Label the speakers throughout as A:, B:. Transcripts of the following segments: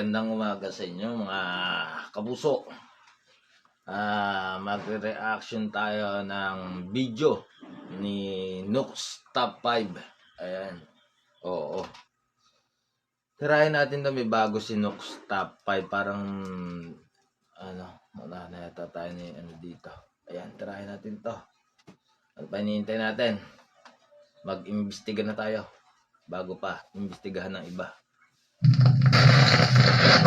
A: Magandang umaga sa inyo mga kapuso. Magre-reaction tayo ng video ni 𝐊𝐃𝐀 Top 5. Ayan. Oo. Tirahin natin to, may bago si 𝐊𝐃𝐀 Top 5. Parang wala na yata tayo ni dito. Ayan, tirahin natin to. Ano pa hinihintay natin? Mag-imbestiga na tayo bago pa imbestigahan ng iba.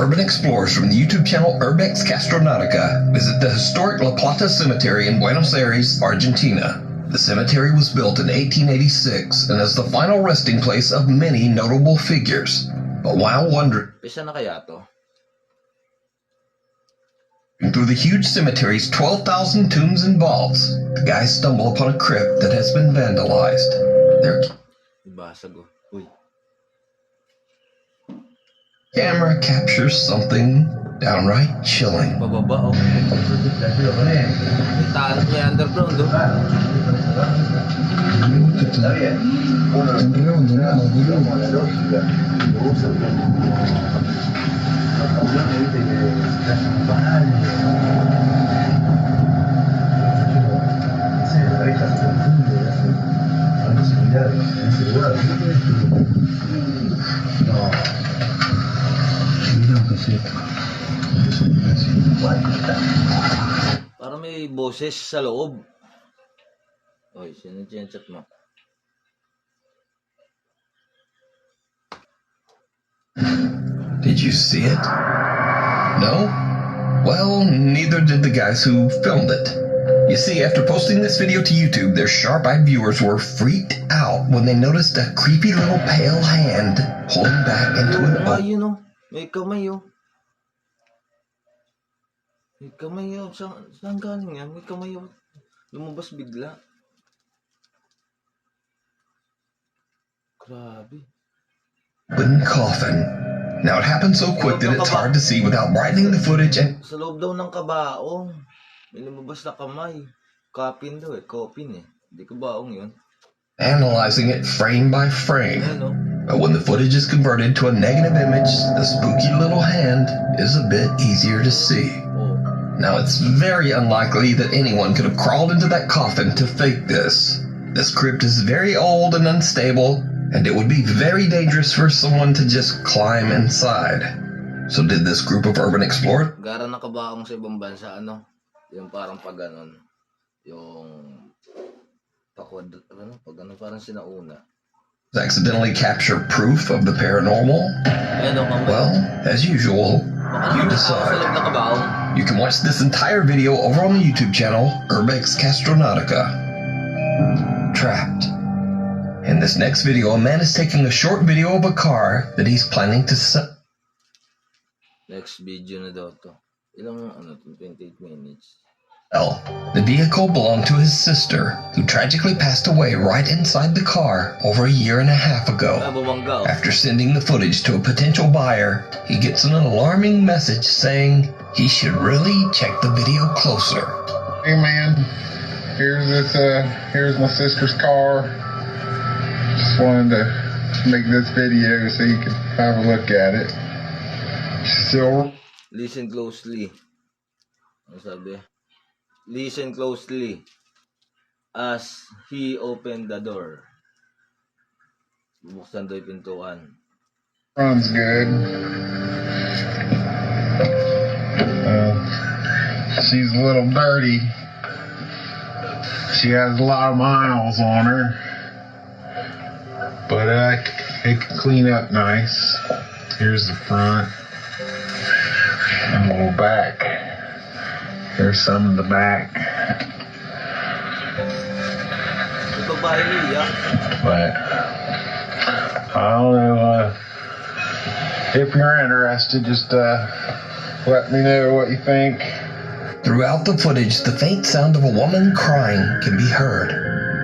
B: Urban explorers from the YouTube channel 𝐊𝐃𝐀𝐋𝐀𝐆 visit the historic La Plata Cemetery in Buenos Aires, Argentina. The cemetery was built in 1886 and is the final resting place of many notable figures. But while wandering
A: Pisa na kaya to?
B: through the huge cemetery's 12,000 tombs and vaults, the guys stumble upon a crypt that has been vandalized. Their camera captures something downright chilling.
A: Bababa, oh. May underground, oh. Parang may boses sa loob. Oy, sino chat mo?
B: Did you see it? No? Well, neither did the guys who filmed it. You see, after posting this video to YouTube, their sharp-eyed viewers were freaked out when they noticed a creepy little pale hand pulling back into an
A: May kamay, oh. May kamay, oh. Saan galing yan? May kamay, oh. Lumabas bigla. Grabe.
B: Wooden coffin. Now it happened so quick that it's hard to see without brightening the footage and...
A: Sa loob daw ng kabaong. May lumabas na kamay. Coffin daw eh. Coffin eh. Hindi kabaong yun.
B: Analyzing it frame by frame.
A: Ayan, oh.
B: But when the footage is converted to a negative image, the spooky little hand is a bit easier to see. Now, it's very unlikely that anyone could have crawled into that coffin to fake this. This crypt is very old and unstable, and it would be very dangerous for someone to just climb inside. So did this group of urban explorers...
A: Gara na kabaong sa ibang bansa, yung parang pag-ganon. Yung... Pag-ganon, parang sinauna.
B: accidentally capture proof of the paranormal? Well, as usual, you decide. You can watch this entire video over on the YouTube channel 𝐊𝐃𝐀𝐋𝐀𝐆. Trapped. In this next video, a man is taking a short video of a car that he's planning to sell.
A: Next video na daw to. Ilang 28 minutes.
B: The vehicle belonged to his sister, who tragically passed away right inside the car over a year and a half ago. After sending the footage to a potential buyer, he gets an alarming message saying he should really check the video closer.
C: Hey man, here's my sister's car. Just wanted to make this video so you can have a look at it. Still.
A: Listen closely. Ano sabi? Listen closely as he opened the door. Bubuksan daw yung pintuan.
C: Runs good. She's a little dirty. She has a lot of miles on her. But it can clean up nice. Here's the front. And a little back. There's some in the back. But I don't know if you're interested, just let me know what you think.
B: Throughout the footage, the faint sound of a woman crying can be heard.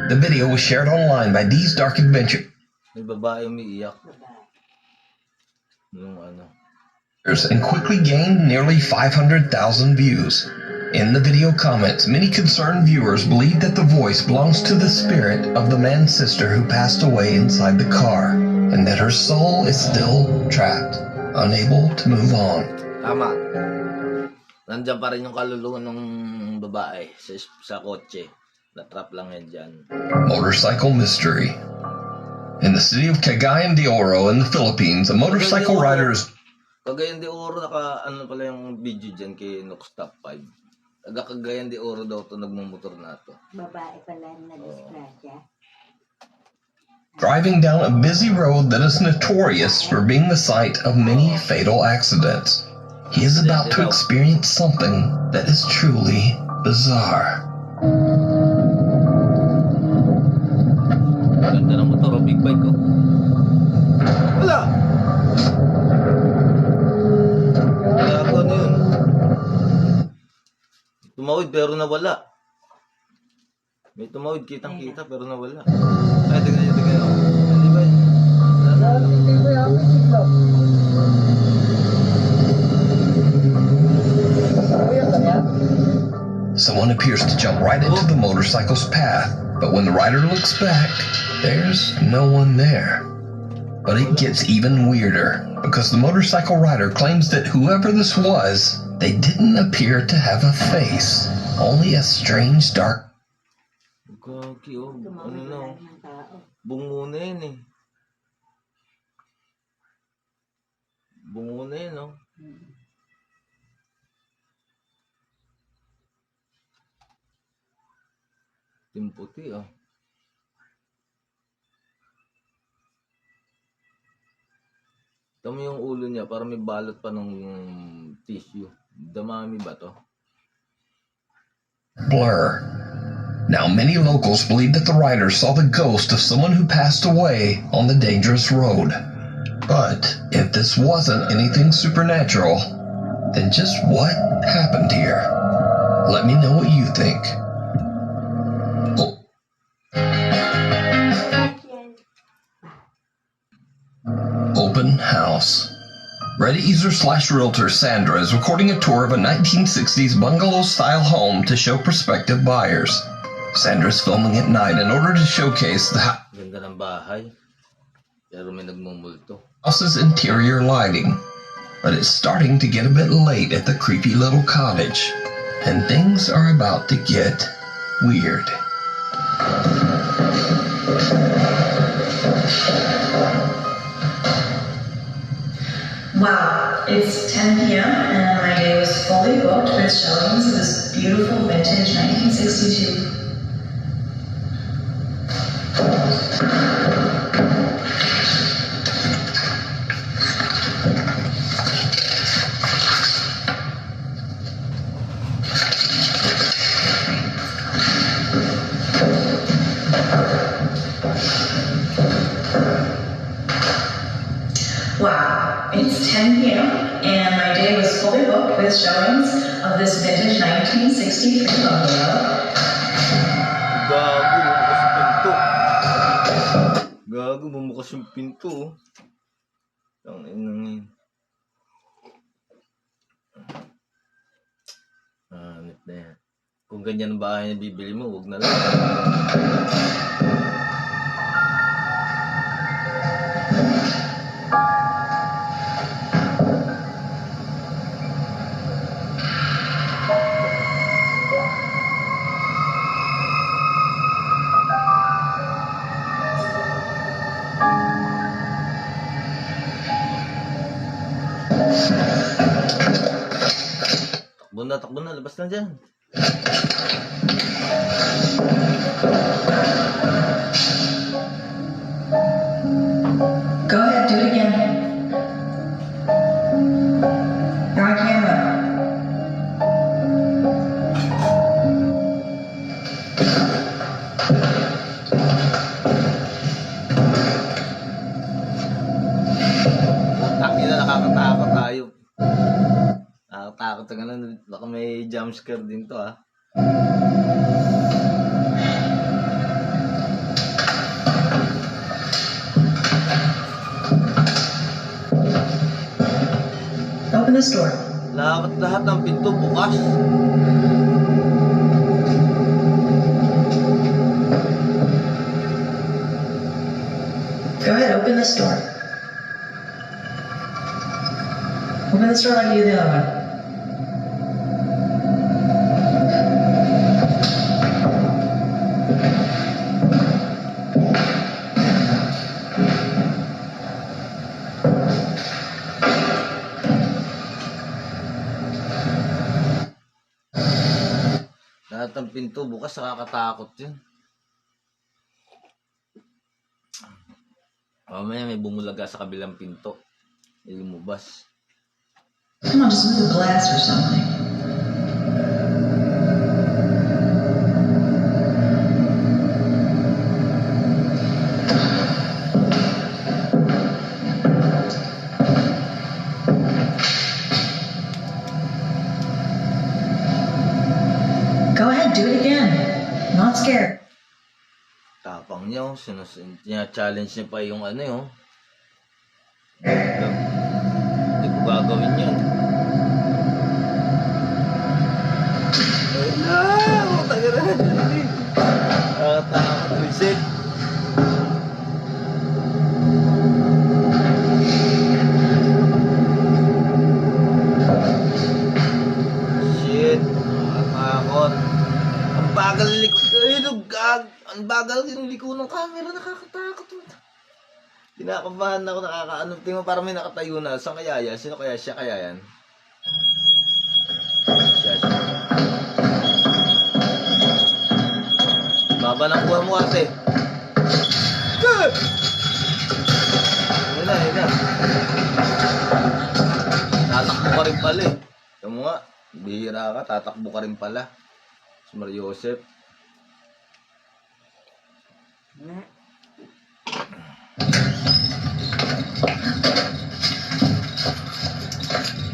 B: The video was shared online by D's Dark Adventure.
A: May babae umiiyak.
B: And quickly gained nearly 500,000 views. In the video comments, many concerned viewers believe that the voice belongs to the spirit of the man's sister who passed away inside the car, and that her soul is still trapped. unable to move on.
A: Tama. Nandiyan pa rin yung kaluluwa ng babae sa kotse. Natrap lang yan dyan.
B: Motorcycle mystery. In the city of Cagayan de Oro in the Philippines, a motorcycle rider is...
A: Cagayan de Oro, ano pala yung video dyan kay Nox Top 5. Cagayan de Oro daw to nagmumotor na to.
D: Babae pala na disgrasya.
B: Driving down a busy road that is notorious for being the site of many fatal accidents. He is about to experience something that is truly bizarre.
A: Ganda ng motor o big bike ko. Wala! Wala ko ano yun. Tumawid pero nawala. May tumawid kitang-kita pero nawala. Ay, tignan nyo. Hindi ba yun?
B: Someone appears to jump right into the motorcycle's path, but when the rider looks back, there's no one there. But it gets even weirder, because the motorcycle rider claims that whoever this was, they didn't appear to have a face, only a strange dark...
A: Gagi, ano na? Bungo na yun eh. Bungo na yun, no? Timputi, oh. Ito mo yung ulo niya, para may balot pa ng tissue. Damami ba to?
B: Blur. Now, many locals believe that the rider saw the ghost of someone who passed away on the dangerous road. But if this wasn't anything supernatural, then just what happened here? Let me know what you think. Open house. Reddit user/realtor Sandra is recording a tour of a 1960s bungalow-style home to show prospective buyers. Sandra's filming at night in order to showcase the
A: Ganda ng bahay. Pero may nagmumulto.
B: house's interior lighting. But it's starting to get a bit late at the creepy little cottage, and things are about to get weird.
E: Wow, it's 10 p.m. and my day was fully booked with showings of this beautiful vintage 1962. Wow, it's 10 p.m. and my day was fully booked with showings of this vintage 1963 bungalow.
A: Gago, bumukas yung pinto. Ang inang yun. Hanip na yan. Kung ganyan ang bahay na bibili mo, huwag na lang. Takbo na, labas na dyan.
E: Go ahead, do it again. You're on camera.
A: Takina, nakakatakot tayo. Nakakatakot ka na. Baka may jumpscare din to, ah.
E: Open this door.
A: Lahat ng pinto bukas.
E: Go ahead, open this door. Open the store, I'll give you the other one.
A: Lahat ng pinto bukas, nakakatakot yun. Mamaya may bumulaga sa kabilang pinto. May lumabas.
E: Come on, just move the glass or something. Go ahead, do it again. I'm not scared.
A: Tapang niya, challenge niya pa yung ano yun. Hindi ko gagawin yun. Takot, reset. Shit, nakatakot. Ang bagal liko. Ang bagal yung liko ng camera, nakakatakot. Kinakabahan ako, nakakaano. Tingnan parang may nakatayo na. Saan kaya yan? Sino kaya siya? Kaya yan? Siya. Baba ng kuha mo ate. Ayun na. Tatakbo ka rin pala eh. Ito mo nga, bihira ka, tatakbo ka rin pala. Si Mario Joseph.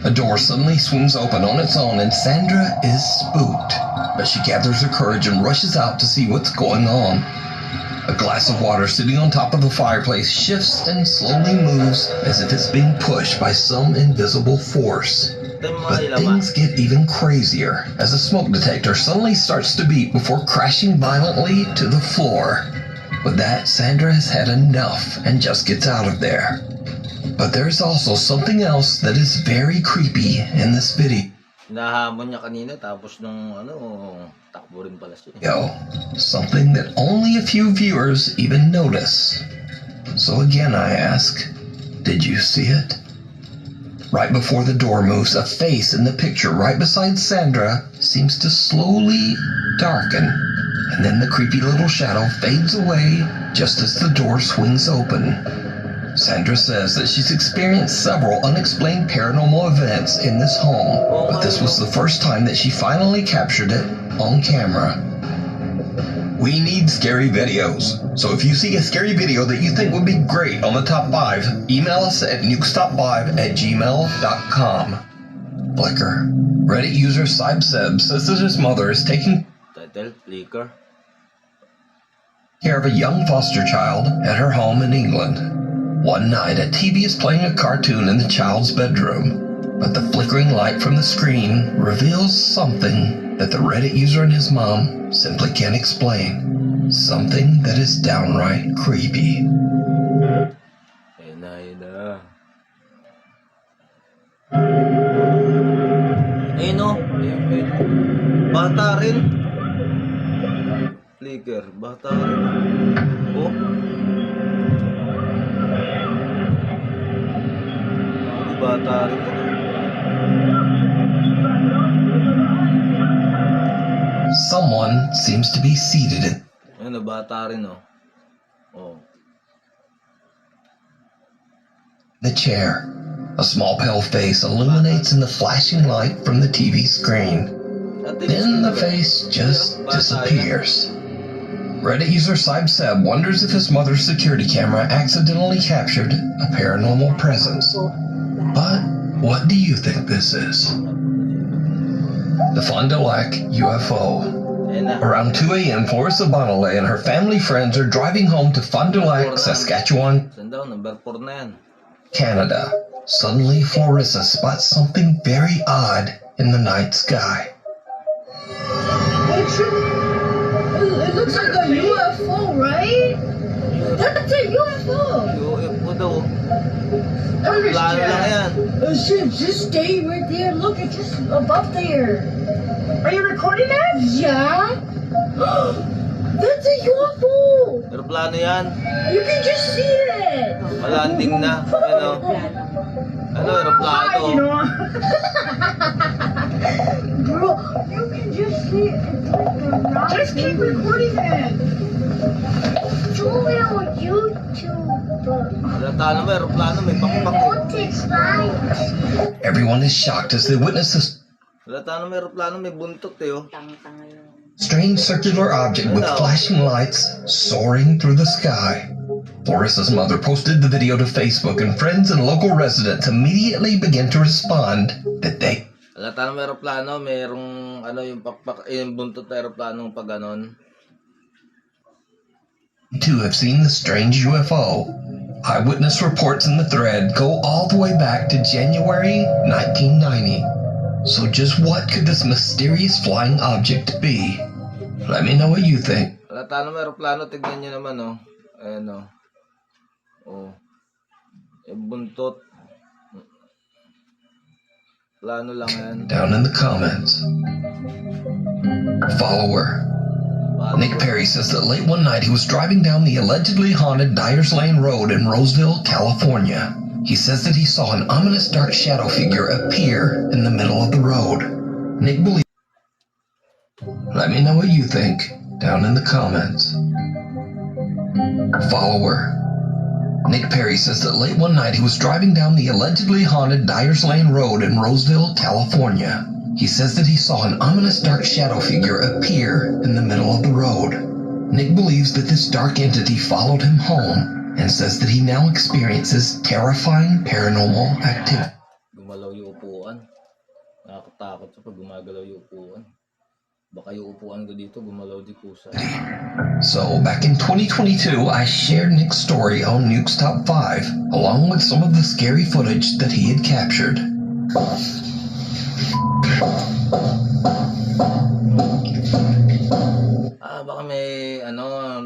B: A door suddenly swings open on its own and Sandra is spooked, but she gathers her courage and rushes out to see what's going on. A glass of water sitting on top of the fireplace shifts and slowly moves as if it's being pushed by some invisible force. But things get even crazier as a smoke detector suddenly starts to beep before crashing violently to the floor. With that, Sandra has had enough and just gets out of there. But there's also something else that is very creepy in this video.
A: Nahamon niya kanina tapos nung takbo rin pala siya.
B: Something that only a few viewers even notice. So again I ask, did you see it? Right before the door moves, a face in the picture right beside Sandra seems to slowly darken, and then the creepy little shadow fades away just as the door swings open. Sandra says that she's experienced several unexplained paranormal events in this home, but this was the first time that she finally captured it on camera. We need scary videos, so if you see a scary video that you think would be great on the top 5, email us at nukestop5@gmail.com. Flicker. Reddit user 𝐍𝐈𝐋𝐈𝐿 says that his mother is taking care of a young foster child at her home in England. One night, a TV is playing a cartoon in the child's bedroom, but the flickering light from the screen reveals something that the Reddit user and his mom simply can't explain. Something that is downright creepy.
A: Ayun na. Ayun o. Bata rin. Flicker, bata rin. Oh. Bata rin.
B: Someone seems to be seated in
A: bata rin
B: the chair. A small pale face illuminates in the flashing light from the TV screen. Then the face just disappears. Reddit user 𝐍𝐈𝐋𝐈 wonders if his mother's security camera accidentally captured a paranormal presence. But what do you think this is? The Fond du Lac UFO. Around 2 a.m., Florissa Bonalay and her family friends are driving home to Fond du Lac, Saskatchewan, Canada. Suddenly, Florissa spots something very odd in the night sky.
F: It looks like a UFO, right? That's a UFO.
A: UFO daw. Plano lang yan.
F: Shit, just stay right there. Look, it's just above there.
G: Are you recording that?
F: Yeah? That's a UFO!
A: Aeroplano yan.
F: You can just see it!
A: Malanding na. Ano? Ano, aeroplano?
G: You know,
F: Bro, you can just see it. It's like a rocket.
G: just keep recording it.
F: Show it on YouTube.
A: Halata naman, aeroplano, may pakpak.
B: Everyone is shocked as they witness this
A: Halata naman, aeroplano, may buntot eh, oh.
D: Tang-tanga yun.
B: strange circular object with flashing lights soaring through the sky. Florissa's mother posted the video to Facebook, and friends and local residents immediately began to respond that they
A: Halata naman, aeroplano, mayroong, ano, yung pakpak, yung buntot na aeroplano pag ganon.
B: too have seen the strange UFO. Eyewitness reports in the thread go all the way back to January 1990. So just what could this mysterious flying object be? Let me know what you think.
A: Halata naman, aeroplano, tignan nyo naman, oh. Ayan, oh. Oh. Yung buntot. Plano lang yan.
B: Down in the comments. Follower. Nick Perry says that late one night he was driving down the allegedly haunted Dyers Lane Road in Roseville, California. He says that he saw an ominous dark shadow figure appear in the middle of the road. Nick believes. Let me know what you think down in the comments. Follower. Nick Perry says that late one night he was driving down the allegedly haunted Dyers Lane Road in Roseville, California. He says that he saw an ominous dark shadow figure appear in the middle of the road. Nick believes that this dark entity followed him home and says that he now experiences terrifying paranormal activity.
A: Gumalaw yung upuan. Nakakatakot sa pag gumagalaw yung upuan. Baka yung upuan ko dito gumalaw di kusa.
B: So, back in 2022, I shared Nick's story on Nuke's Top 5, along with some of the scary footage that he had captured.
A: Baka may,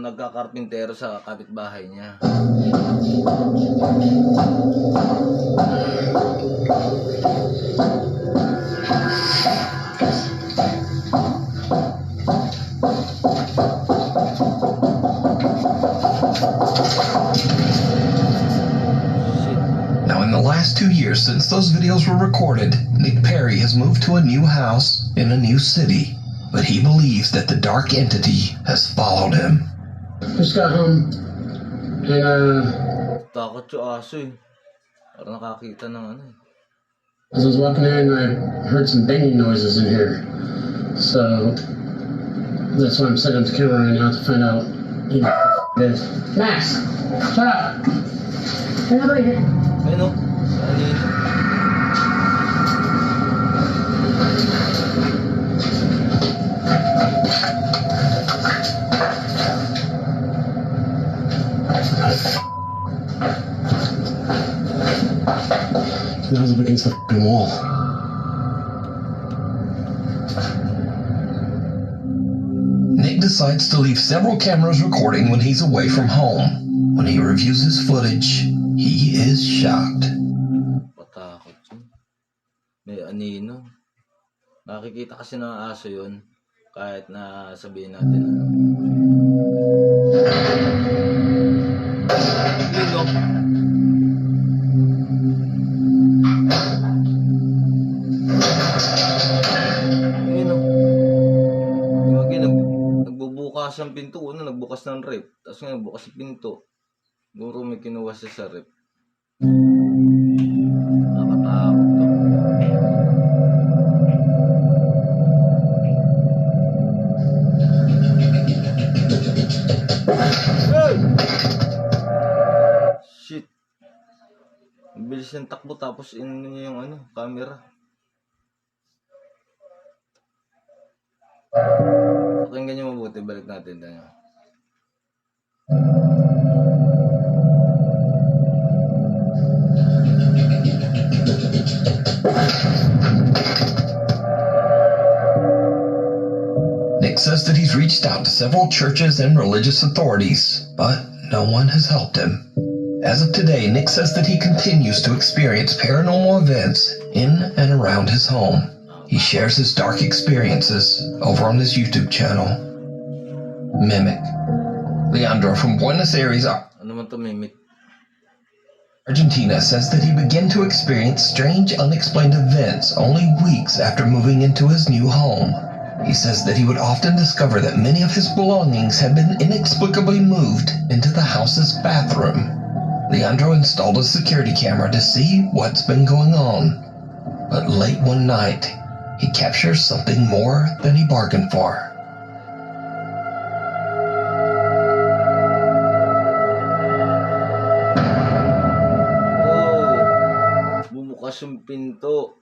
A: nagkakarpintero sa kapitbahay niya.
B: Now, in the last 2 years since those videos were recorded, Nick Perry has moved to a new house in a new city, but he believes that the dark entity has followed him.
H: Just got home, and
A: Takot yung aso eh. Parang nakakita ng ano eh.
H: as I was walking in, I heard some banging noises in here. So that's why I'm setting up the camera right now to find out who the it is. Max, shut up. Get over here.
A: Ayun o. Ayun.
H: That was up against the f***ing wall.
B: Nick decides to leave several cameras recording when he's away from home. When he reviews his footage, he is shocked.
A: Patakot yun. May anino. Nakikita kasi ng aso yun. Kahit na sabihin natin ano. Yun o. Yun o. Nagbubukas ang pinto. Una nagbukas ng rep. Tapos nga nagbukas ang pinto. Guro may kinuha siya sa rep. Nakatakot to. Hey! Shit. Ang bilis ng takbo tapos niya yung camera. Pakinggan niyo mabuti, balik natin tayo.
B: Nick says that he's reached out to several churches and religious authorities, but no one has helped him. As of today, Nick says that he continues to experience paranormal events in and around his home. He shares his dark experiences over on his YouTube channel, Mimic. Leandro from Buenos Aires, Argentina says that he began to experience strange, unexplained events only weeks after moving into his new home. He says that he would often discover that many of his belongings had been inexplicably moved into the house's bathroom. Leandro installed a security camera to see what's been going on. But late one night, he captures something more than he bargained for.
A: Bumukas yung pinto.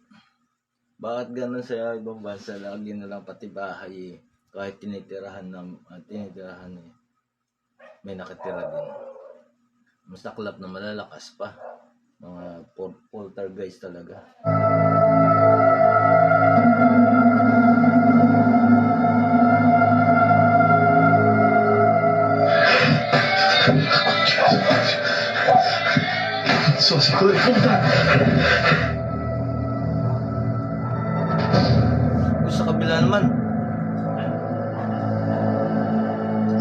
A: Bakit ganun sa ibang bansa? Lagi na lang pati bahay kahit tinitirahan may nakatira din. Mas naklap na malalakas pa. Mga poltergeist talaga.
B: sos hijo de puta.
A: Sa kabila naman.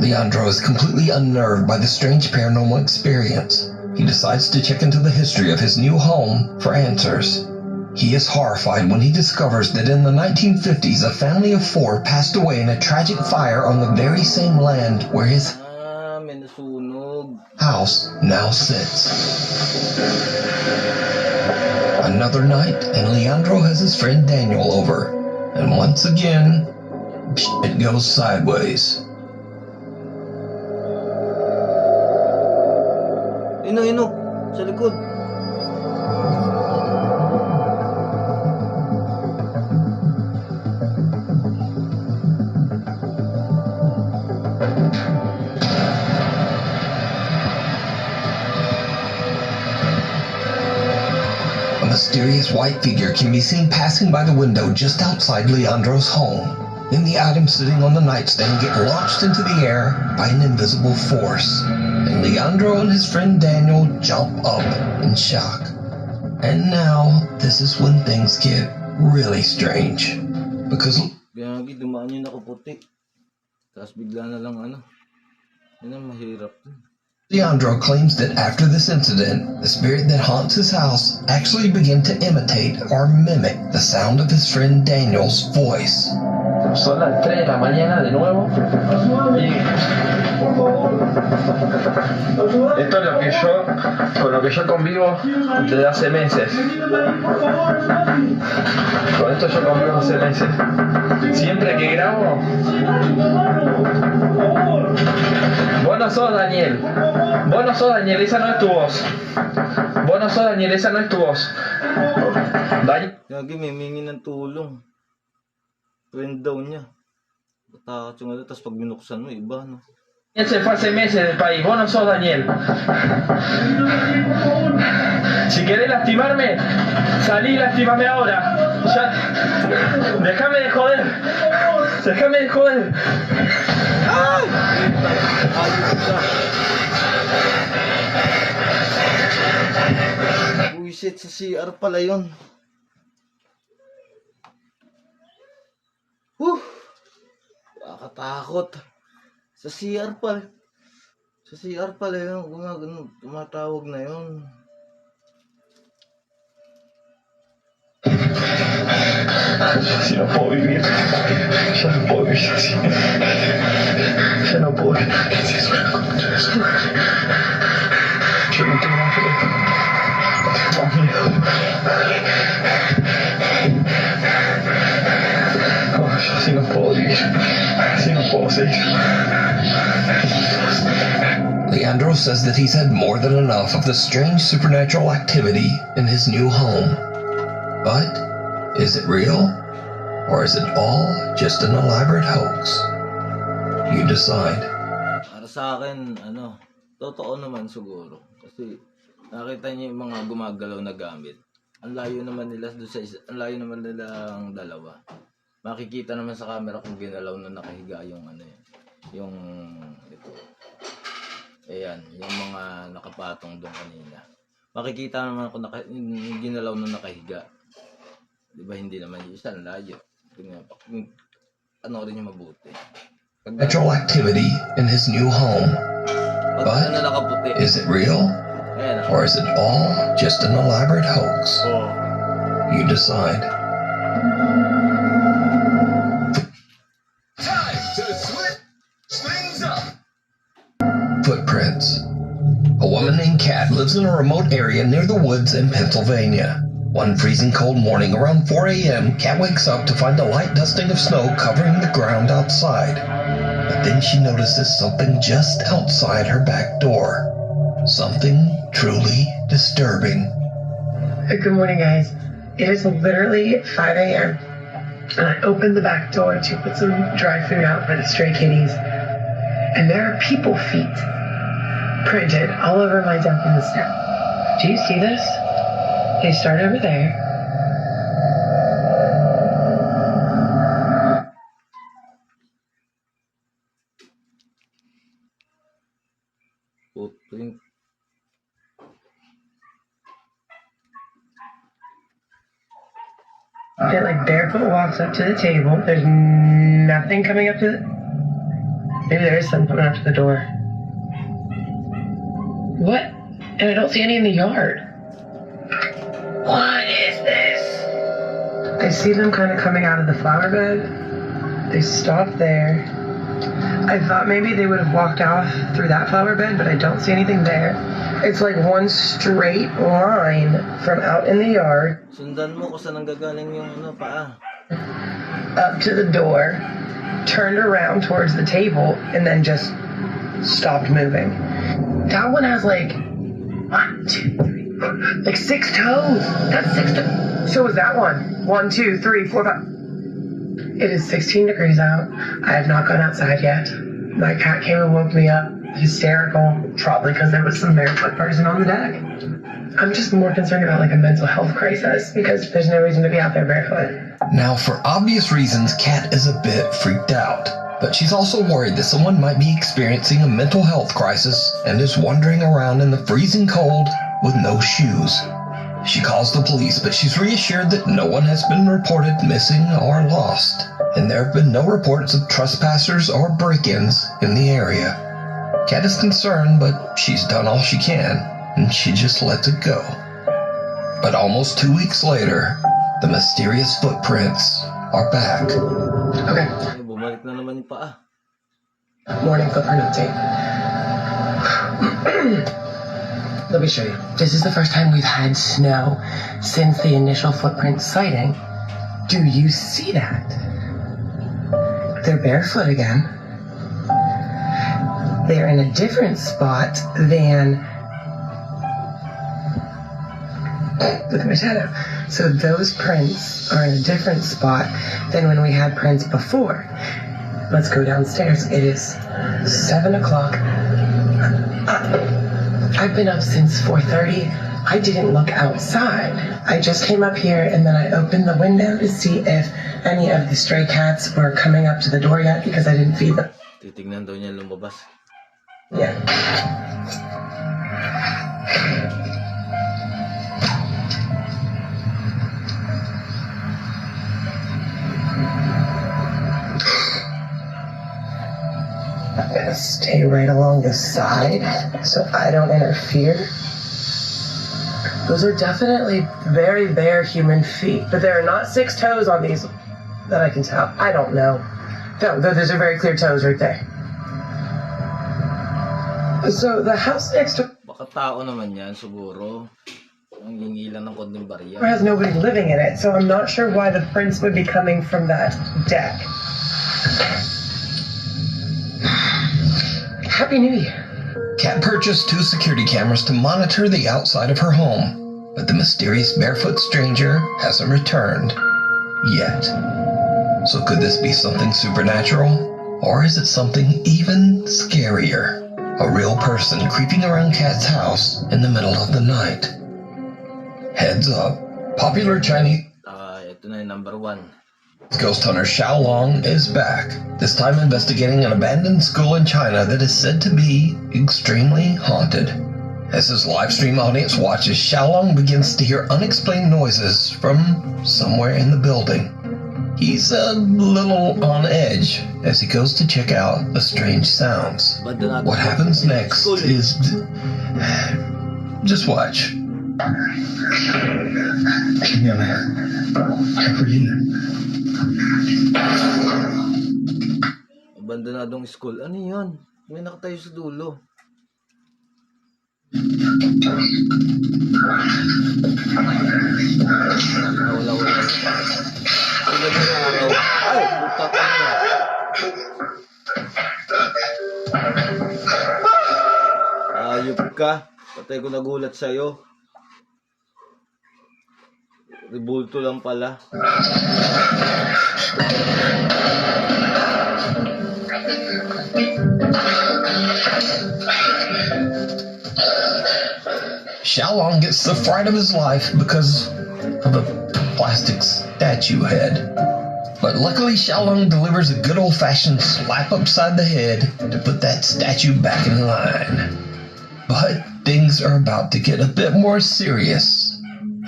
B: Leandro is completely unnerved by the strange paranormal experience. He decides to check into the history of his new home for answers. He is horrified when he discovers that in the 1950s, a family of 4 passed away in a tragic fire on the very same land where his house now sits. Another night, and Leandro has his friend Daniel over. And once again, it goes sideways.
A: Ino, sa likod.
B: A mysterious white figure can be seen passing by the window just outside Leandro's home. Then the items sitting on the nightstand get launched into the air by an invisible force, and Leandro and his friend Daniel jump up in shock. And now, this is when things get really strange. Because
A: Biyagi, dumaan yung nakaputi. Tapos bigla na lang Yun ang mahirap.
B: Leandro claims that after this incident, the spirit that haunts his house actually began to imitate or mimic the sound of his friend Daniel's voice.
I: Son las 3 de la mañana de nuevo. Y esto es con lo que yo convivo desde hace meses. Con esto yo convivo hace meses. Siempre que grabo. Vos no sos Daniel. Vos no sos Daniel, esa no es tu voz. Vos no sos Daniel, esa no es tu voz. Daniel.
A: Lagi may mingi ng tulong. Friend daw niya. Batakot yung tapos pag binuksan mo, iba, no?
I: Él se fue hace meses del país, vos no sos Daniel. Si querés lastimarme, salí y lastimame ahora. Ya. Déjame de joder. Déjame de joder.
A: Ay! Buisit sa CR pala yun. Nakakatakot. Sa CR pala. Sa CR pala yun. Tumatawag na yun.
I: Si no puedo vivir. Ya no puedo vivir así. Ya no puedo vivir así. Yo no tengo más fe. Tengo miedo. Así no puedo vivir. Así no puedo seguir.
B: Leandro says that he's had more than enough of the strange supernatural activity in his new home. But is it real? Or is it all just an elaborate hoax? You decide.
A: Para sa akin, totoo naman siguro. Kasi nakita niyo yung mga gumagalaw na gamit. Ang layo naman nila ang dalawa. Makikita naman sa camera kung ginalaw na nakahiga yung ito. Ayan, yung mga nakapatong doon kanina. Makikita naman kung ginalaw na nakahiga. Di ba hindi naman yung isang layo. Ano rin yung mabuti.
B: Sexual activity in his new home. But is it real? Or is it all just an elaborate hoax? You decide. Time to switch things up. Footprints. A woman named Kat lives in a remote area near the woods in Pennsylvania. One freezing cold morning around 4 a.m., Kat wakes up to find a light dusting of snow covering the ground outside. But then she notices something just outside her back door. Something truly disturbing.
J: Good morning, guys. It is literally 5 a.m. and I opened the back door to put some dry food out for the stray kitties. And there are people feet printed all over my deck in the snow. Do you see this? They start over there.
A: Footprint.
J: It like barefoot walks up to the table. There's nothing coming up to the... Maybe there is something coming up to the door. What? And I don't see any in the yard. What is this? I see them kind of coming out of the flower bed. They stop there. I thought maybe they would have walked off through that flower bed, but I don't see anything there. It's like one straight line from out in the yard.
A: Sundan mo kung saan nanggagaling yung paa.
J: Up to the door, turned around towards the table, and then just stopped moving. That one has like 1, 2, 3, 4, like 6 toes. That's 6 toes. So is that one. 1, 2, 3, 4, 5. It is 16 degrees out. I have not gone outside yet. My cat came and woke me up, hysterical, probably because there was some barefoot person on the deck. I'm just more concerned about like a mental health crisis because there's no reason to be out there barefoot.
B: Now, for obvious reasons, Kat is a bit freaked out. But she's also worried that someone might be experiencing a mental health crisis and is wandering around in the freezing cold with no shoes. She calls the police, but she's reassured that no one has been reported missing or lost, and there have been no reports of trespassers or break-ins in the area. Kat is concerned, but she's done all she can, and she just lets it go. But almost 2 weeks later, the mysterious footprints are back.
J: Okay.
A: Bumalik na naman yung paa.
J: Morning footprint update. Let me show you. This is the first time we've had snow since the initial footprint sighting. Do you see that? They're barefoot again. They're in a different spot than... Look at my shadow. So those prints are in a different spot than when we had prints before. Let's go downstairs. It is 7 o'clock. I've been up since 4:30. I didn't look outside. I just came up here and then I opened the window to see if any of the stray cats were coming up to the door yet because I didn't feed them.
A: Titignan daw niya lumabas.
J: Yeah. I'm gonna stay right along the side so I don't interfere. Those are definitely very bare human feet, but there are not 6 toes on these that I can tell. I don't know. No, those are very clear toes right there. So the house next door
A: Baka tao naman yan, siguro. Ang hingi lang ng konting barya.
J: has nobody living in it, so I'm not sure why the prints would be coming from that deck. Happy New Year.
B: Kat purchased 2 security cameras to monitor the outside of her home, but the mysterious barefoot stranger hasn't returned yet. So could this be something supernatural? Or is it something even scarier? A real person creeping around Kat's house in the middle of the night. Heads up, popular Chinese...
A: Ito na yung number 1.
B: Ghost hunter Xiaolong is back, this time investigating an abandoned school in China that is said to be extremely haunted. As his live stream audience watches, Xiaolong begins to hear unexplained noises from somewhere in the building. He's a little on edge as he goes to check out the strange sounds. What happens next is... just watch.
A: Abandonadong school. Ano yun? May nakatayo sa dulo. Wala. Sila din ang araw. Ay! Buta ka na. Ayop ka. Patay ko nagulat sa'yo. Ribulto lang pala.
B: Xiaolong gets the fright of his life because of a plastic statue head. But luckily Xiaolong delivers a good old-fashioned slap upside the head to put that statue back in line. But things are about to get a bit more serious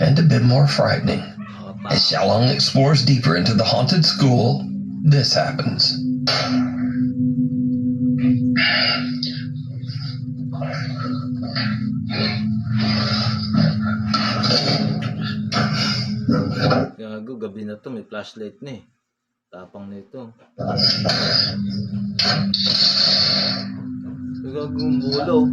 B: and a bit more frightening. As Xiaolong explores deeper into the haunted school, this happens.
A: Gago, gabi na to, may flashlight na eh. Tapang na ito. Gago, bulo.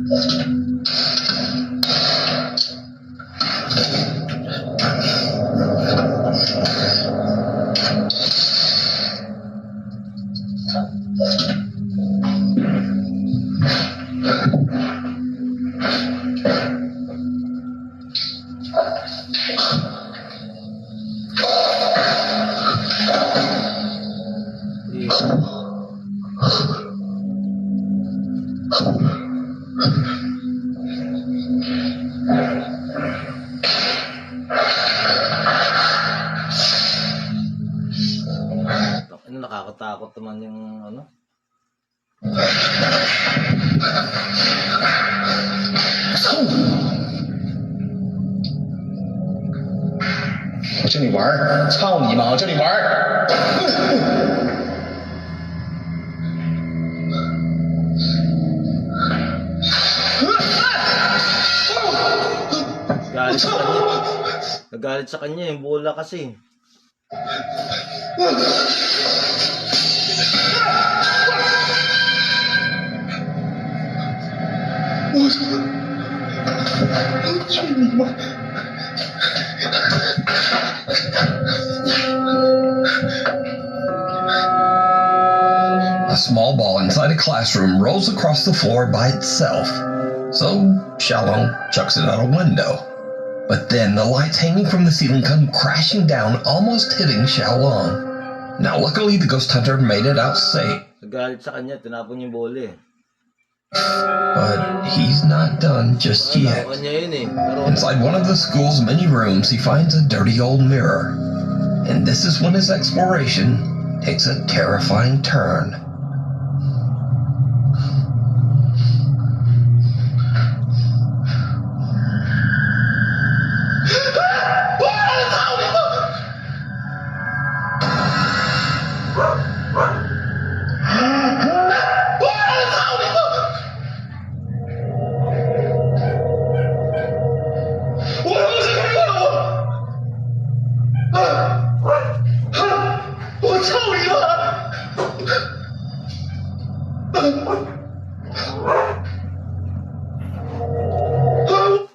A: Nakakatakot naman yung ano. Galit sa kanya. Nagalit sa kanya yung bola kasi.
B: A small ball inside a classroom rolls across the floor by itself, so Xiaolong chucks it out a window. But then the lights hanging from the ceiling come crashing down, almost hitting Xiaolong. Now luckily the ghost hunter made it out safe.
A: Nagalit sa kanya, tinapon yung bola eh.
B: But he's not done just yet. Inside one of the school's many rooms, he finds a dirty old mirror. And this is when his exploration takes a terrifying turn.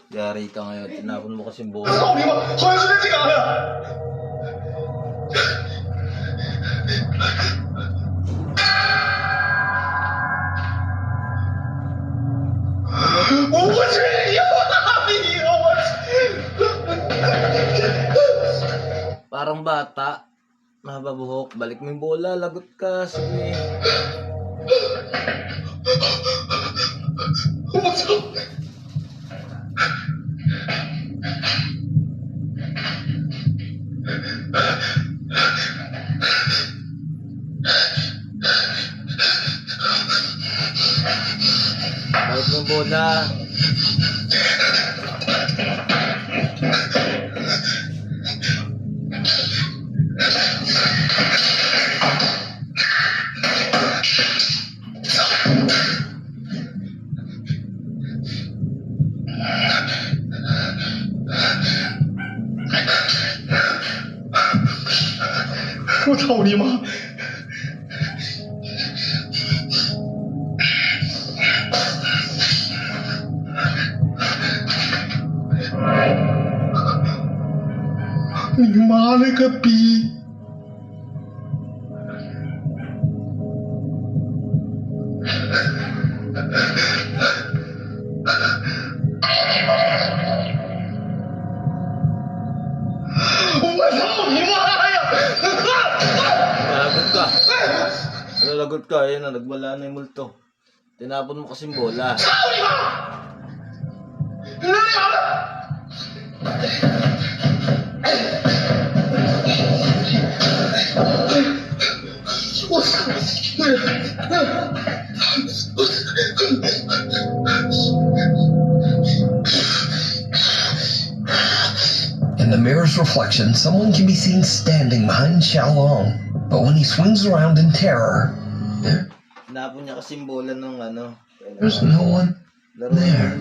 A: Yari ka ngayon, tinapon mo kasing bola. Parang bata, mahaba buhok, balik mo yung bola, lagot ka, sige. bola.
B: 我操你妈！你妈了个逼！我操你妈呀！
A: Nalagot ka, ayun na, nagwala na yung multo. Tinapon mo kasing bola.
B: In the mirror's reflection, someone can be seen standing behind Xiaolong. But when he swings around in terror,
A: Tinapon niya kasing bola ng ano.
B: there's no one there.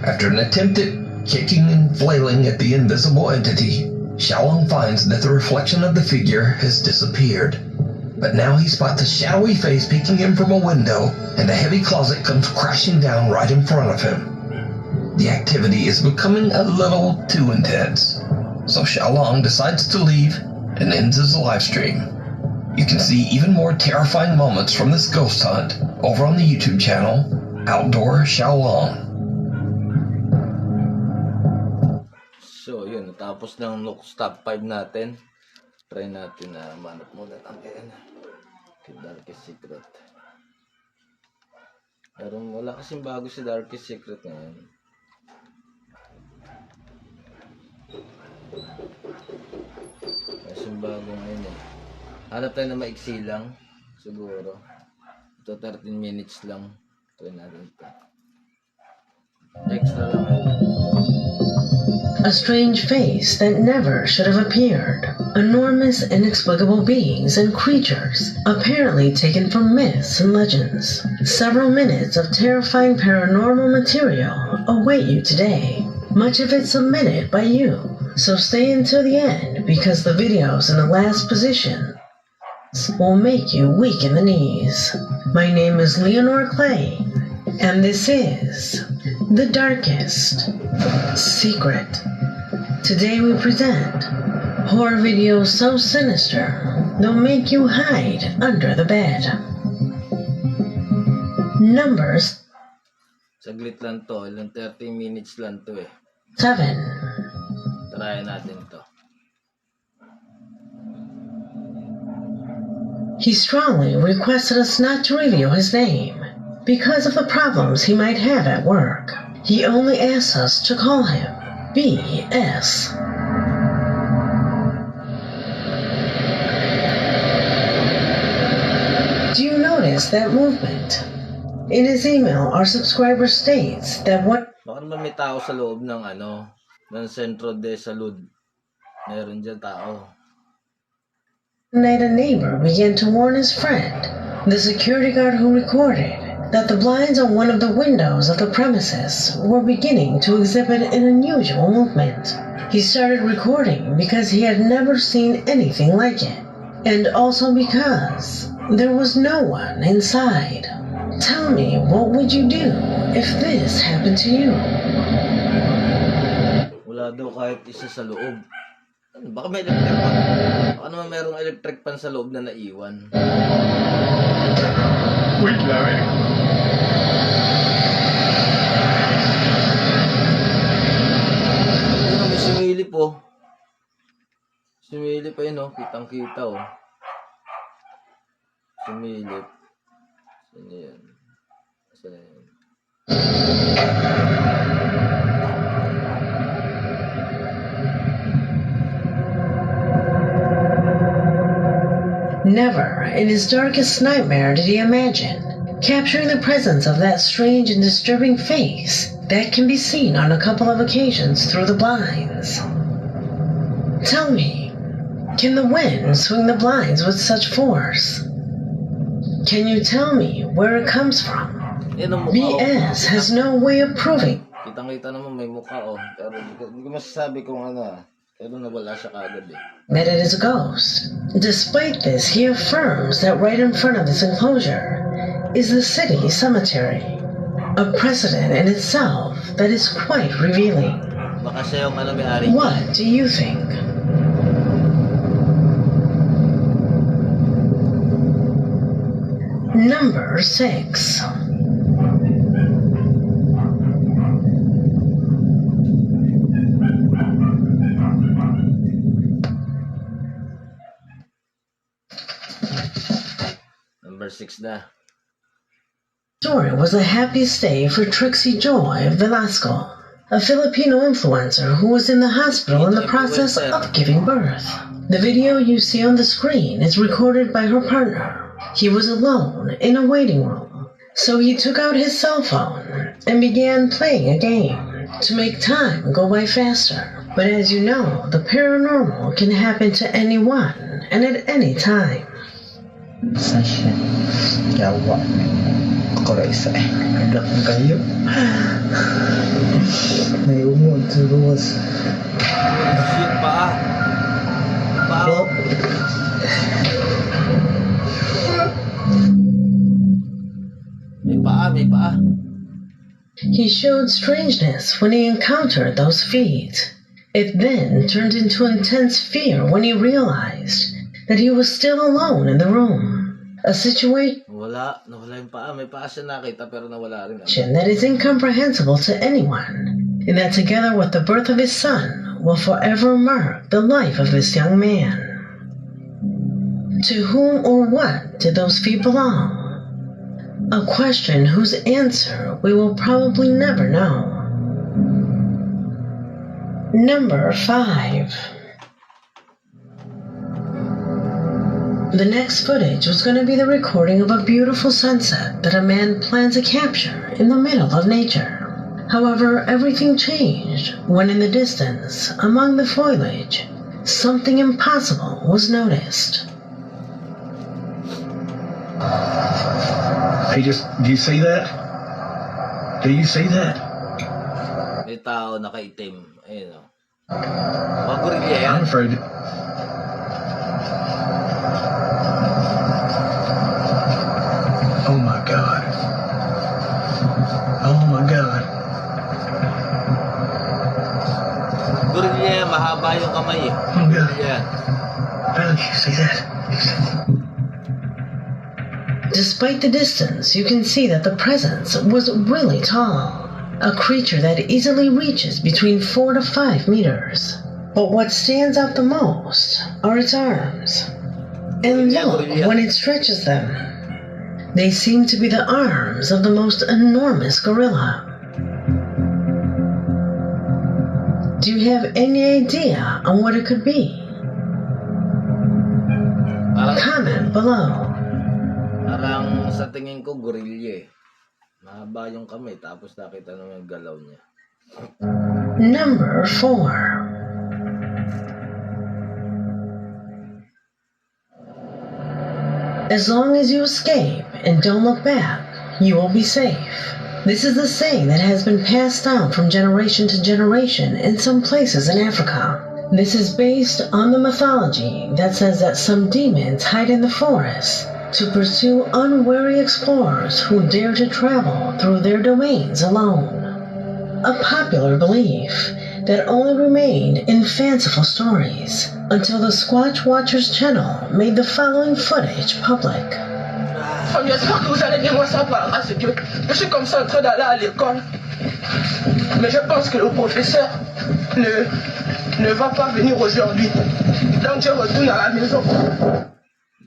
B: After an attempt at kicking and flailing at the invisible entity, Xiaolong finds that the reflection of the figure has disappeared. But now he spots a shadowy face peeking in from a window, and a heavy closet comes crashing down right in front of him. The activity is becoming a little too intense, so Xiaolong decides to leave and ends his live stream. You can see even more terrifying moments from this ghost hunt over on the YouTube channel, Outdoor Xiaolong.
A: So, yun. Natapos ng Nook's Top 5 natin. Try natin na manap muna ang Darkest Secret. Pero wala kasing bago si Darkest Secret ngayon. Kasing bago ngayon eh. Hanap tayo na maiksi lang. Siguro. Ito 13 minutes lang. Try natin ito. Extra lang.
K: A strange face that never should have appeared. Enormous, inexplicable beings and creatures, apparently taken from myths and legends. Several minutes of terrifying paranormal material await you today. Much of it submitted by you. So stay until the end, because the videos in the last position will make you weak in the knees. My name is Leonore Clay, and this is The Darkest Secret. Today we present horror videos so sinister they'll make you hide under the bed. Numbers.
A: Saglit lang to, ilang 30 minutes lang to eh.
K: 7.
A: Try natin to.
K: He strongly requested us not to reveal his name because of the problems he might have at work. He only asked us to call him BS. Do you notice that movement? In his email, our subscriber states that what...
A: Baka naman may tao sa loob ng ng Centro de Salud. Meron dyan tao.
K: Night a neighbor began to warn his friend, the security guard who recorded, that the blinds on one of the windows of the premises were beginning to exhibit an unusual movement. He started recording because he had never seen anything like it, and also because there was no one inside. Tell me, what would you do if this happened to you?
A: Wala daw kahit isa sa loob. Baka may electric pan. Baka naman mayroong electric pan sa loob na naiwan.
C: Wait lang eh.
A: Ayun, may sumilip oh. Sumilip ayun oh. Kitang kita oh. Sumilip. Saan yan? Saan yan?
K: Never in his darkest nightmare did he imagine capturing the presence of that strange and disturbing face that can be seen on a couple of occasions through the blinds. Tell me, can the wind swing the blinds with such force? Can you tell me where it comes from? BS has no way of proving.
A: Kitang-kita naman may mukha pero hindi ko masasabi kung ano. Pero nawala siya kagad
K: That it is a ghost. Despite this, he affirms that right in front of this enclosure is the city cemetery, a precedent in itself that is quite revealing.
A: Baka siya yung may-ari.
K: What do you think? Number 6.
A: Number 6 na.
K: Story was a happy stay for Trixie Joy Velasco, a Filipino influencer who was in the hospital in the process of giving birth. The video you see on the screen is recorded by her partner. He was alone in a waiting room, so he took out his cell phone and began playing a game to make time go by faster. But as you know, the paranormal can happen to anyone and at any time.
L: Sasha, yawa. Koresa, anak kayo. Naiumod sa luwas.
A: Shit, paa. Paa. May paa.
K: He showed strangeness when he encountered those feet. It then turned into intense fear when he realized that he was still alone in the room. A situation
A: Nawala yung paa. May paa siya nakita pero nawala rin.
K: that is incomprehensible to anyone, and that together with the birth of his son will forever mark the life of this young man. To whom or what did those feet belong? A question whose answer we will probably never know. Number 5. The next footage was going to be the recording of a beautiful sunset that a man planned to capture in the middle of nature. However, everything changed when in the distance, among the foliage, something impossible was noticed.
C: Hey, do you see that? Do you see that?
A: May tao nakaitim. Ayun o. Mga gorilla yan.
C: I'm afraid. Oh my God. Oh my God.
A: Gorilla yan. Mahaba yung kamay eh.
C: Oh God.
A: Yeah.
C: Alex, you see that?
K: Despite the distance, you can see that the presence was really tall, a creature that easily reaches between 4 to 5 meters. But what stands out the most are its arms. And look when it stretches them. They seem to be the arms of the most enormous gorilla. Do you have any idea on what it could be? Comment below.
A: Parang sa tingin ko gorilla eh. Mahaba yung kamay tapos nakita naman yung galaw niya.
K: Number 4. As long as you escape and don't look back, you will be safe. This is the saying that has been passed down from generation to generation in some places in Africa. This is based on the mythology that says that some demons hide in the forest to pursue unwary explorers who dare to travel through their domains alone. A popular belief that only remained in fanciful stories until the Squatch Watchers channel made the following footage public.
M: J'espère que vous allez bien, moi ça va, parce que je suis comme ça en train d'aller à l'école. Mais je pense que le professeur ne va pas venir aujourd'hui. Donc je retourne à la maison.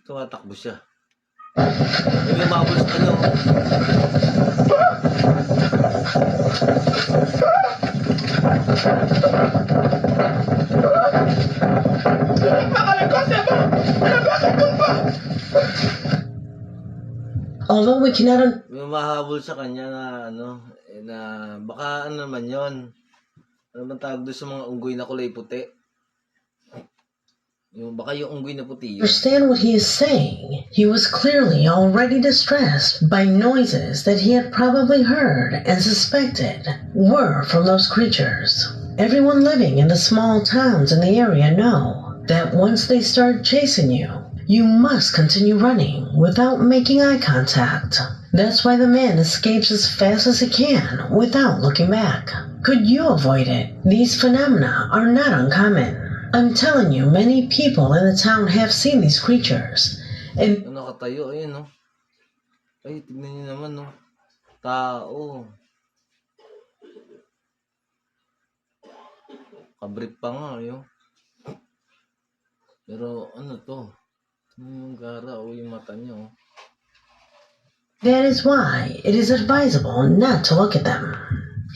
A: Tumatakbo siya. May umabos ka nyo.
K: Although we cannot...
A: May mahabol sa kanya na na baka naman yon. Ano man tawag doon sa mga unggoy na kulay puti? Baka yung unggoy na puti yun.
K: Understand what he is saying. He was clearly already distressed by noises that he had probably heard and suspected were from those creatures. Everyone living in the small towns in the area know that once they start chasing you, you must continue running without making eye contact. That's why the man escapes as fast as he can without looking back. Could you avoid it? These phenomena are not uncommon. I'm telling you, many people in the town have seen these creatures. And
A: nakatayo, ayun, no? Ay, tignan niyo naman, no? Tao. Kabrip pa nga, yun. Pero, ano to? Yung gara o yung mata niyo.
K: That is why it is advisable not to look at them.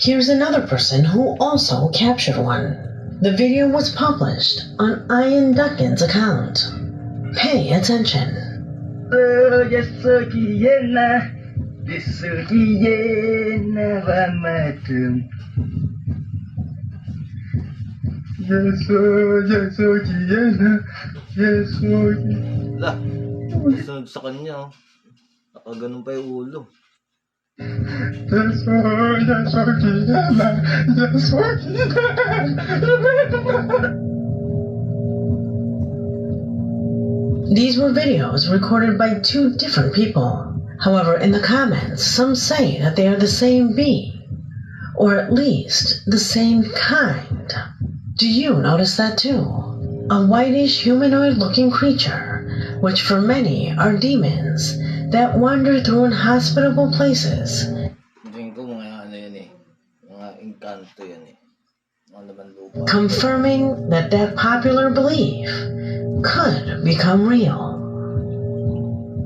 K: Here's another person who also captured one. The video was published on Ian Duncan's account. Pay attention.
A: Lah, sunod sa kanya, oh. Nakaganon pa yung ulo.
K: These were videos recorded by two different people. However, in the comments, some say that they are the same being, or at least the same kind. Do you notice that too? A whitish humanoid-looking creature, which for many are demons that wander through inhospitable places. Confirming that popular belief could become real.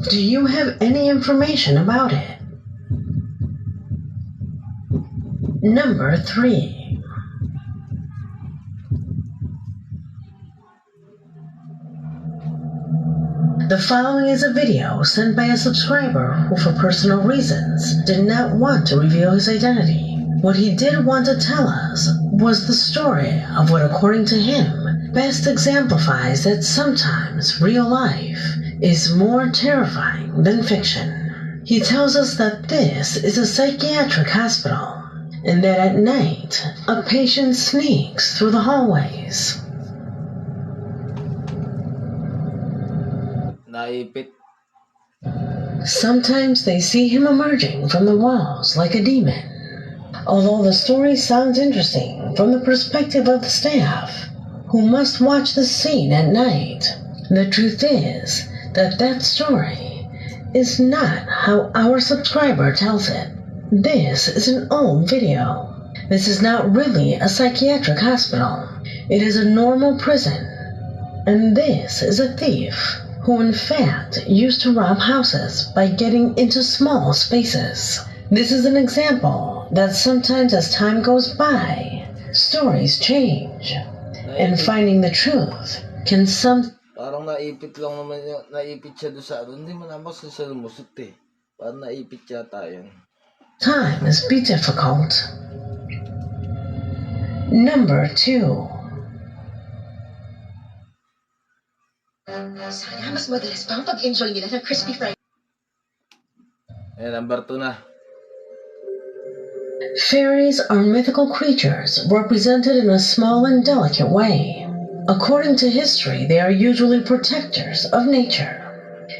K: Do you have any information about it? Number 3. The following is a video sent by a subscriber who, for personal reasons, did not want to reveal his identity. What he did want to tell us was the story of what, according to him, best exemplifies that sometimes real life is more terrifying than fiction. He tells us that this is a psychiatric hospital, and that at night, a patient sneaks through the hallways. Sometimes they see him emerging from the walls like a demon. Although the story sounds interesting from the perspective of the staff, who must watch the scene at night, the truth is that story is not how our subscriber tells it. This is an old video. This is not really a psychiatric hospital. It is a normal prison. And this is a thief who in fact used to rob houses by getting into small spaces. This is an example that sometimes as time goes by, stories change, and finding the truth can
A: Parang naipit lang naman yung, naipit siya doon sa hindi mo naman siya lumusot eh. Parang naipit yata yun.
K: Times be difficult. Number 2.
N: Sana mas madalas pang pag-enjoy nila ng crispy fry.
A: Number 2 na.
K: Fairies are mythical creatures represented in a small and delicate way. According to history, they are usually protectors of nature.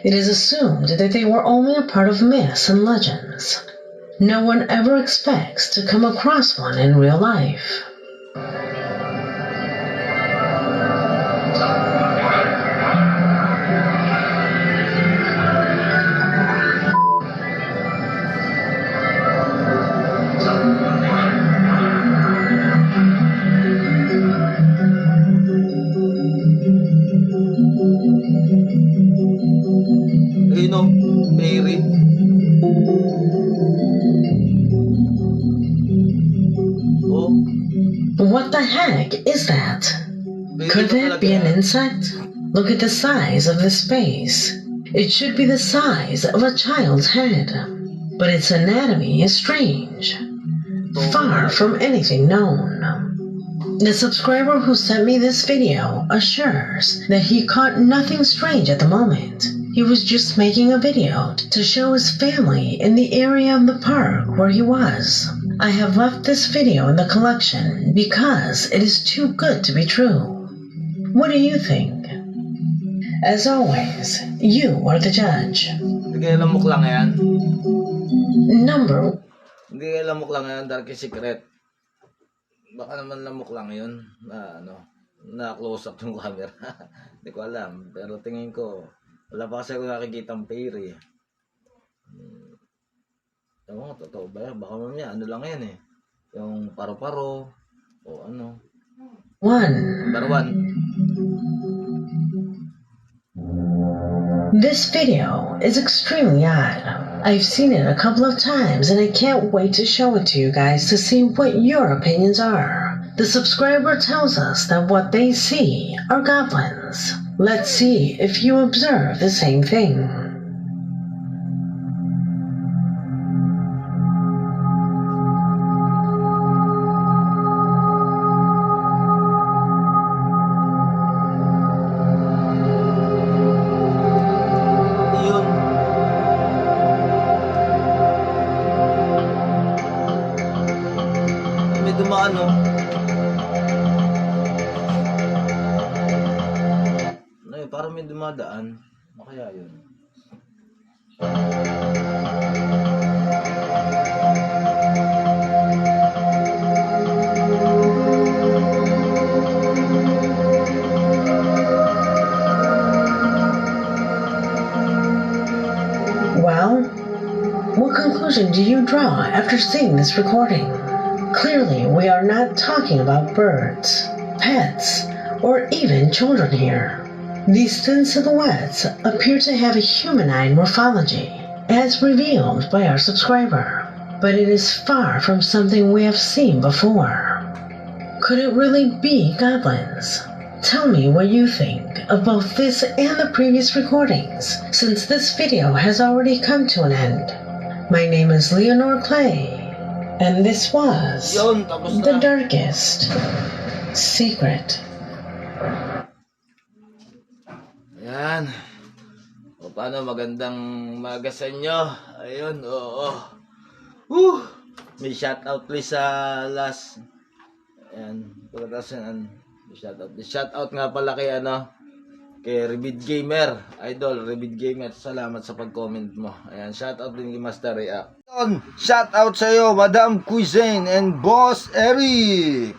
K: It is assumed that they were only a part of myths and legends. No one ever expects to come across one in real life. What the heck is that? Could that be an insect? Look at the size of this space. It should be the size of a child's head. but its anatomy is strange, far from anything known. The subscriber who sent me this video assures that he caught nothing strange at the moment. He was just making a video to show his family in the area of the park where he was. I have left this video in the collection because it is too good to be true. What do you think? As always, you are the judge.
A: Hindi kayo lamok lang yan. Hindi kayo lamok lang yan, Darky Secret. Baka naman lamok lang yun na na close up yung camera. Hindi ko alam, pero tingin ko wala pa kasi ako nakikita ang peri. Ewan ko, totoo ba yan? Baka mamaya lang yan eh, yung paro-paro o ano. Number 1.
K: This video is extremely odd. I've seen it a couple of times and I can't wait to show it to you guys to see what your opinions are. The subscriber tells us that what they see are goblins. Let's see if you observe the same thing.
A: Parang may dumadaan. Ano kaya yun?
K: Well, what conclusion do you draw after seeing this recording? Clearly, we are not talking about birds, pets, or even children here. These thin silhouettes appear to have a humanoid morphology, as revealed by our subscriber, but it is far from something we have seen before. Could it really be goblins? Tell me what you think of both this and the previous recordings, since this video has already come to an end. My name is Leonor Clay, and this was The Darkest Secret.
A: Yan. O paano, magandang umaga sa inyo. Ayun, oo. May shoutout please sa last. Ayan, pagkatapos yan, may shoutout. Shoutout nga pala kay kay Rebid Gamer. Idol, Rebid Gamer, salamat sa pag-comment mo. Ayan, shoutout din kay Master React. Shoutout sa iyo, Madam Cuisine and Boss Eric,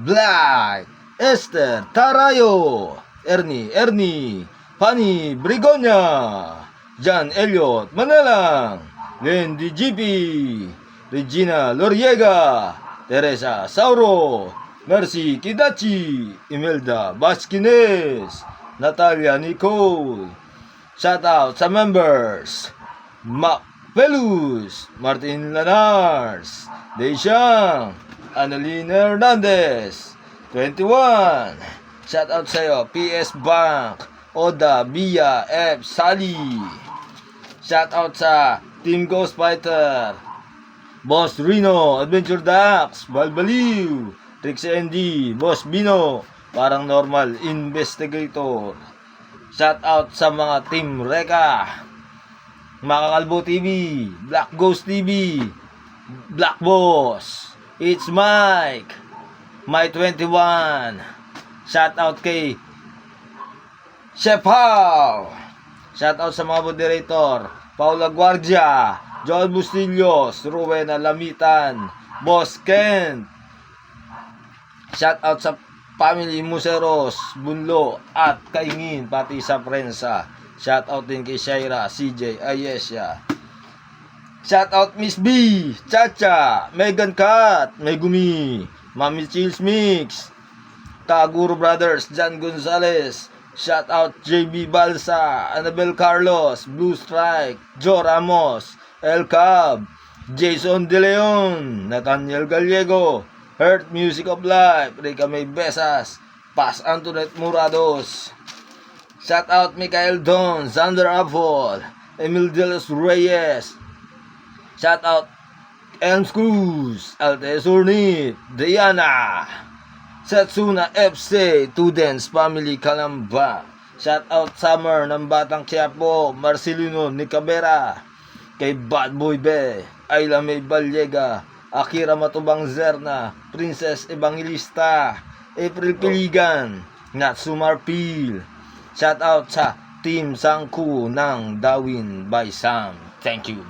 A: Black, Esther, Tarayo, Ernie, Pani Brigonya, John Elliot Manalang, Len DGP, Regina Loriega, Teresa Sauro, Mercy Kidachi, Imelda Baskines, Natalia Nicole. Shout out sa members Mac Pelus, Martin Lanars, Deishang, Annalyn Hernandez, 21. Shout out sa iyo, PS Bank, Oda, Bia, F, Sally. Shout out sa Team Ghost Fighter, Boss Rino, Adventure Dax, Balbaliw, Trix ND, Boss Bino, Parang Normal, Imbistegador. Shout out sa mga Team Reka, Makakalbo TV, Black Ghost TV, Black Boss, It's Mike, My 21. Shout out kay Chef How. Shout out sa mga moderator, Paula Guardia, John Bustillos, Ruben Alamitan, Boss Kent. Shout out sa family Museros, Bunlo at Kaingin, pati sa prensa. Shout out din kay Shaira, CJ, Ayesha. Shout out Miss B, Chacha, Megan Kat, Megumi, Mami Chills Mix, Taguro Brothers, John Gonzalez. Shout out JB Balsa, Annabel Carlos, Blue Strike, Joe Ramos, El Cab, Jason De Leon, Nathaniel Gallego, Heart Music of Life, Rica May Besas, Paz Antoinette Murados. Shout out Michael Don, Xander Apple, Emil De Los Reyes, Shout out Elms Cruz, Altesurnit, Diana, Setsuna FC, Tudens Family Calamba. Shout out Summer ng Batang Quiapo, Marcelino Nicabera, kay Bad Boy Be, Ayla May Balyega, Akira Matubang Zerna, Princess Evangelista, April Piligan, Natsumar Pil. Shout out sa Team Sangku ng Dawin by Sam. Thank you.